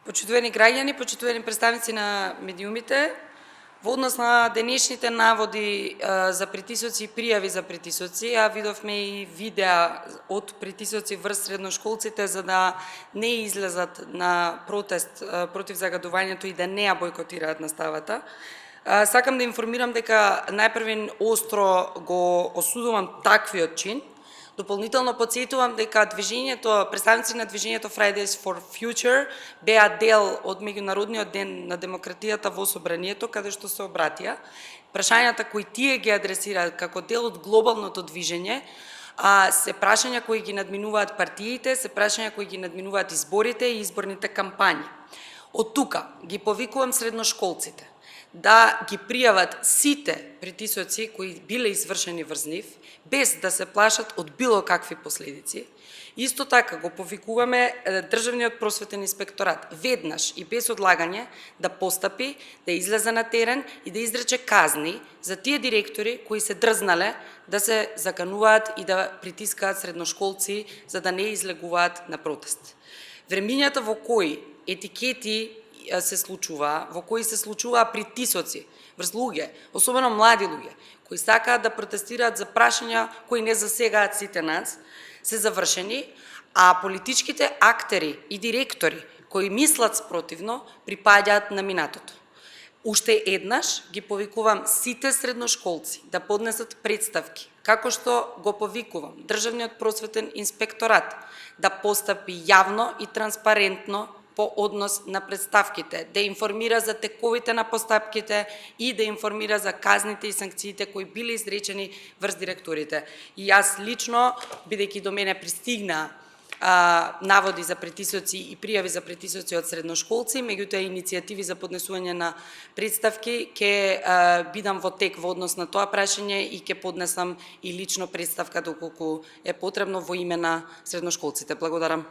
Почитувани граѓани, почитувани представници на медиумите, во однос на денешните наводи за притисоци и пријави за притисоци, видовме и видеа од притисоци врз средношколците за да не излезат на протест против загадувањето и да не ја бойкотираат наставата. Сакам да информирам дека најпрвен остро го осудувам таквиот чин. Дополнително подсетувам дека представници на движењето Fridays for Future беа дел од меѓународниот ден на демократијата во собранието, каде што се обратија. Прашањата кои тие ги адресираат како дел од глобалното движење, се прашања кои ги надминуваат партиите, се прашања кои ги надминуваат изборите и изборните кампањи. Од тука ги повикувам средношколците да ги пријават сите притисоци кои биле извршени врз нив, без да се плашат од било какви последици. Исто така го повикуваме Државниот просветен инспекторат веднаш и без одлагање да постапи, да излезе на терен и да изрече казни за тие директори кои се дрзнале да се закануваат и да притискаат средношколци за да не излегуваат на протест. Времињата во кои етикети се случува, во кои се случуваа притисоци врз луѓе, особено млади луѓе, кои сакаат да протестираат за прашања кои не засегаат сите нас, се завршени, а политичките актери и директори кои мислат спротивно припаѓаат на минатото. Уште еднаш ги повикувам сите средношколци да поднесат представки, како што го повикувам Државниот просветен инспекторат да постапи јавно и транспарентно по однос на представките, да информира за тековите на постапките и да информира за казните и санкциите кои биле изречени врз директорите. И јас лично, бидејќи до мене пристигна наводи за притисоци и пријави за притисоци од средношколци, меѓутоа иницијативи за поднесување на представки, ќе бидам во тек во однос на тоа прашање и ќе поднесам и лично представка доколку е потребно во име на средношколците. Благодарам.